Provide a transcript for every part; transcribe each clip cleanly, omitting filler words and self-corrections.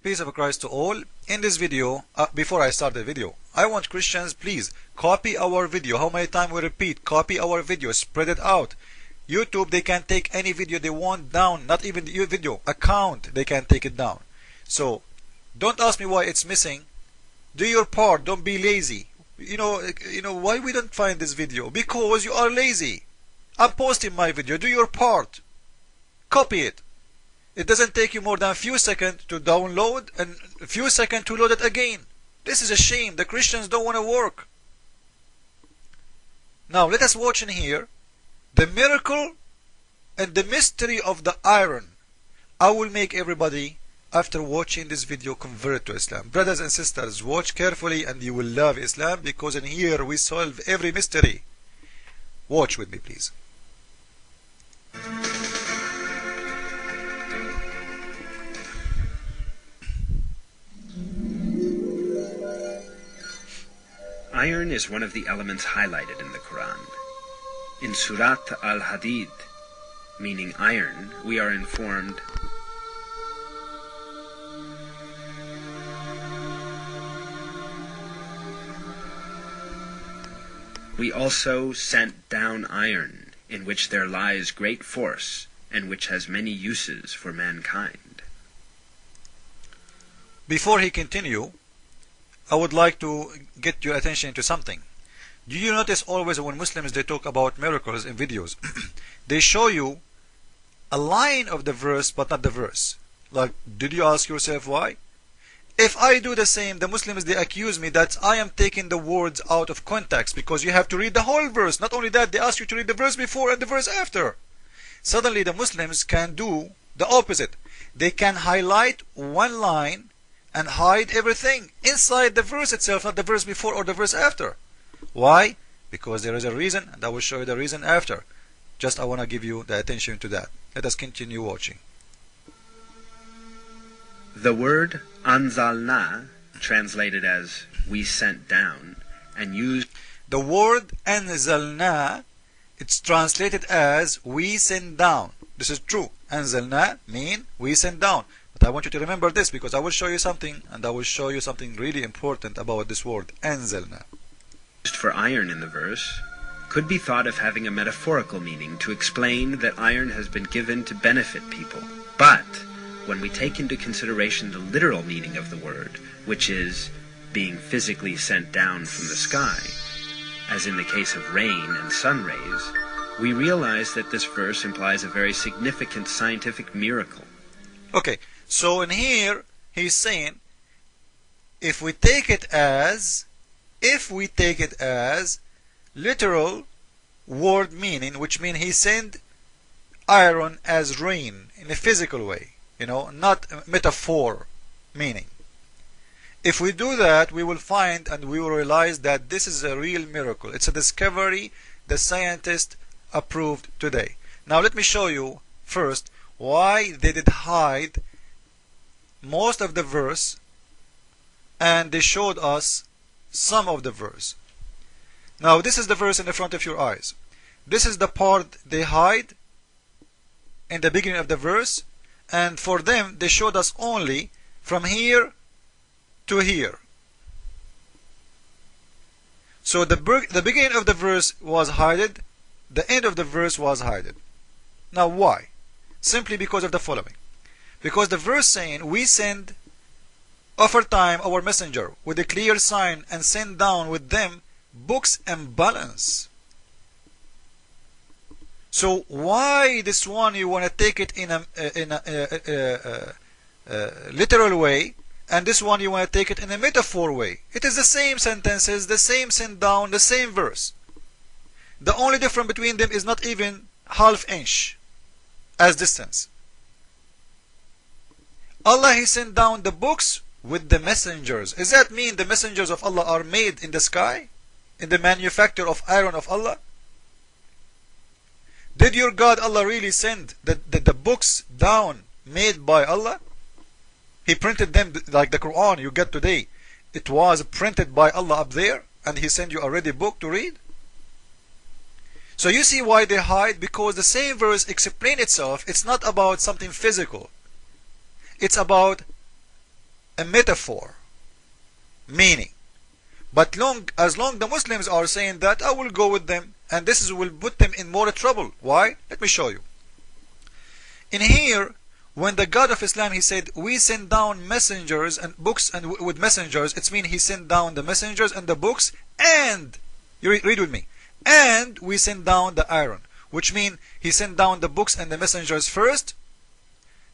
peace of Christ to all. In this video, before I start the video, I want Christians, please copy our video. How many times we repeat, copy our video, spread it out. YouTube, they can take any video they want down, not even your video account, they can take it down. So don't ask me why it's missing. Do your part, don't be lazy. You know why we don't find this video? Because you are lazy. I'm posting my video, do your part. Copy it. It doesn't take you more than a few seconds to download and a few seconds to load it again. This is a shame. The Christians don't want to work. Now let us watch in here the miracle and the mystery of the iron. I will make everybody, after watching this video, convert to Islam. Brothers and sisters, watch carefully and you will love Islam, because in here we solve every mystery. Watch with me, please. Iron is one of the elements highlighted in the Quran. In Surat al-Hadid, meaning iron, we are informed, "We also sent down iron, in which there lies great force, and which has many uses for mankind." Before he continue, I would like to get your attention to something. Do you notice always when Muslims they talk about miracles in videos, they show you a line of the verse but not the verse? Like, did you ask yourself why? If I do the same, the Muslims they accuse me that I am taking the words out of context, because you have to read the whole verse. Not only that, they ask you to read the verse before and the verse after. Suddenly the Muslims can do the opposite. They can highlight one line and hide everything inside the verse itself, not the verse before or the verse after. Why? Because there is a reason, and I will show you the reason after. Just I want to give you the attention to that. Let us continue watching. The word anzalna, translated as "we sent down," and used... The word anzalna, it's translated as "we sent down." This is true. Anzalna mean we sent down. But I want you to remember this, because I will show you something, and I will show you something really important about this word, anzalna. Used for iron in the verse, could be thought of having a metaphorical meaning to explain that iron has been given to benefit people. But when we take into consideration the literal meaning of the word, which is being physically sent down from the sky, as in the case of rain and sun rays, we realize that this verse implies a very significant scientific miracle. Okay, so in here he's saying, if we take it as literal word meaning, which means he sent iron as rain in a physical way, not metaphor meaning. If we do that, we will find and we will realize that this is a real miracle. It's a discovery the scientists approved today. Now let me show you first why they did hide most of the verse, and they showed us some of the verse. Now this is the verse in the front of your eyes. This is the part they hide in the beginning of the verse, and for them they showed us only from here to here. So the beginning of the verse was hidden, the end of the verse was hidden. Now why? Simply because of the following. Because the verse saying, "We send aforetime our messenger with a clear sign and send down with them books and balance." So why this one you want to take it in a literal way, and this one you want to take it in a metaphor way? It is the same sentences, the same send down, the same verse. The only difference between them is not even half inch as distance. Allah he sent down the books with the messengers. Does that mean the messengers of Allah are made in the sky, in the manufacture of iron of Allah? Did your God Allah really send the books down made by Allah? He printed them like the Quran you get today. It was printed by Allah up there, and he sent you already book to read. So you see why they hide, because the same verse explains itself. It's not about something physical. It's about a metaphor meaning. But as long the Muslims are saying that, I will go with them, and this will put them in more trouble. Why? Let me show you. In here, when the God of Islam, he said, we send down messengers and books, and with messengers, it means he sent down the messengers and the books, and, you read with me, and we send down the iron, which means he sent down the books and the messengers first,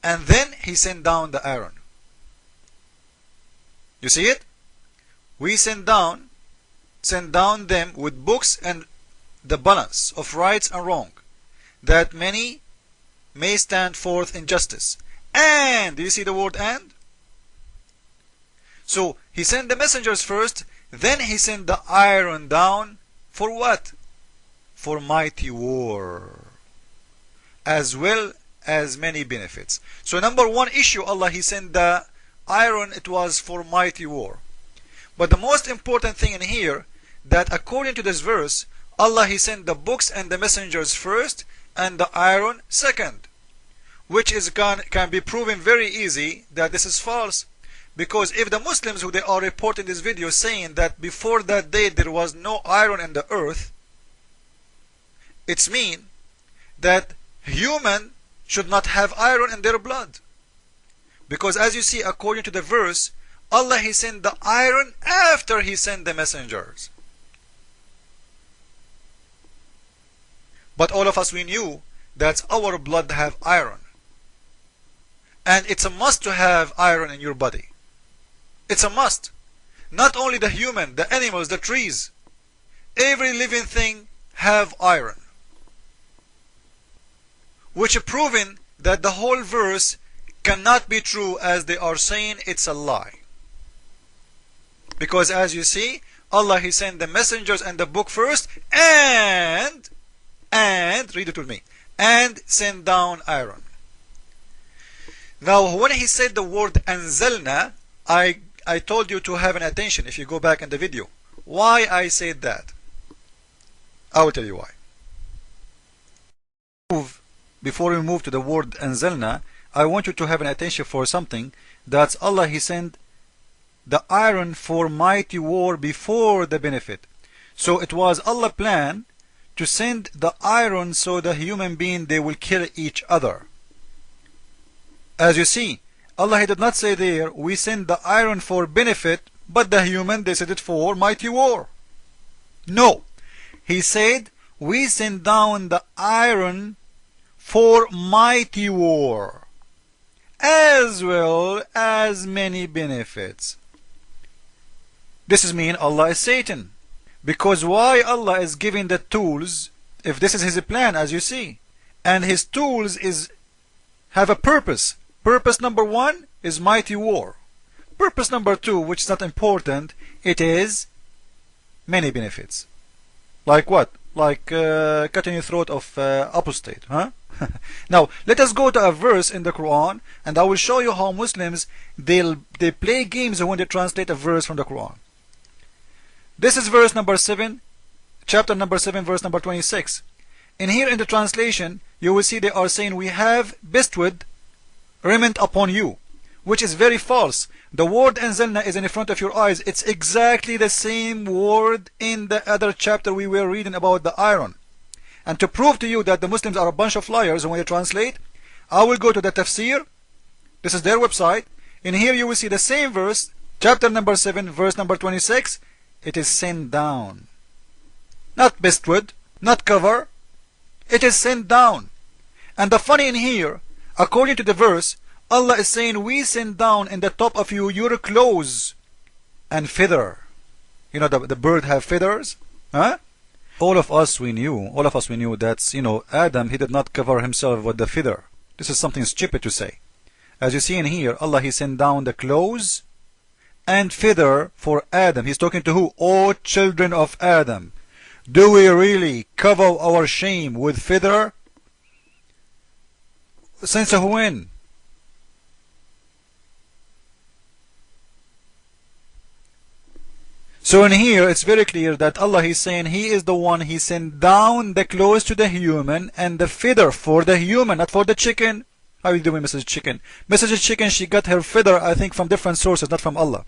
and then he sent down the iron. You see it? We send down them with books and the balance of rights and wrong, that many may stand forth in justice. And, do you see the word and? So, he sent the messengers first, then he sent the iron down, for what? For mighty war, as well as many benefits. So, number one issue, Allah, he sent the iron, it was for mighty war. But the most important thing in here, that according to this verse, Allah, he sent the books and the messengers first, and the iron second, which is can be proven very easy that this is false. Because if the Muslims who they are reporting this video saying that before that day there was no iron in the earth, it's mean that human should not have iron in their blood. Because as you see, according to the verse, Allah, he sent the iron after he sent the messengers. But all of us, we knew that our blood have iron. And it's a must to have iron in your body. It's a must. Not only the human, the animals, the trees. Every living thing have iron. Which proving that the whole verse cannot be true, as they are saying it's a lie. Because as you see, Allah, he sent the messengers and the book first, and read it with me, and send down iron. Now when he said the word anzalna, I told you to have an attention if you go back in the video. Why I said that? I will tell you why. Before we move to the word anzalna, I want you to have an attention for something. That's Allah, he sent the iron for mighty war before the benefit. So it was Allah's plan to send the iron so the human being, they will kill each other. As you see, Allah, he did not say there, we send the iron for benefit, but the human, they said it for mighty war. No. He said, we send down the iron for mighty war, as well as many benefits. This is mean Allah is Satan. Because why Allah is giving the tools, if this is his plan, as you see, and his tools have a purpose. Purpose number one is mighty war. Purpose number two, which is not important, it is many benefits. Like what? Like cutting the throat of apostate, huh? Now let us go to a verse in the Quran, and I will show you how Muslims they play games when they translate a verse from the Quran. This is verse number 7, chapter number 7, verse number 26. In here in the translation, you will see they are saying, we have bestowed raiment upon you, which is very false. The word anzalna is in front of your eyes. It's exactly the same word in the other chapter we were reading about the iron. And to prove to you that the Muslims are a bunch of liars when they translate, I will go to the tafsir. This is their website. In here you will see the same verse, chapter number 7, verse number 26. It is sent down. Not bestowed, not cover. It is sent down. And the funny in here, according to the verse, Allah is saying, we send down in the top of you your clothes and feather. You know, the bird have feathers, huh? All of us we knew that, Adam, he did not cover himself with the feather. This is something stupid to say. As you see in here, Allah, he sent down the clothes and feather for Adam. He's talking to who? Oh, children of Adam. Do we really cover our shame with feather? Since when? So in here it's very clear that Allah is saying he is the one, he sent down the clothes to the human and the feather for the human, not for the chicken. How are you doing, Mrs. Chicken? Mrs. Chicken, she got her feather, I think, from different sources, not from Allah.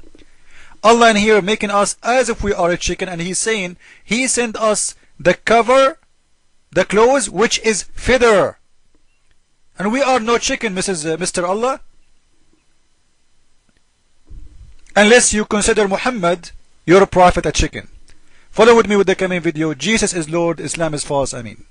Allah in here making us as if we are a chicken, and He's saying He sent us the cover, the clothes, which is feather. And we are no chicken, Mr. Allah. Unless you consider Muhammad, your prophet, a chicken. Follow with me with the coming video. Jesus is Lord, Islam is false. Ameen.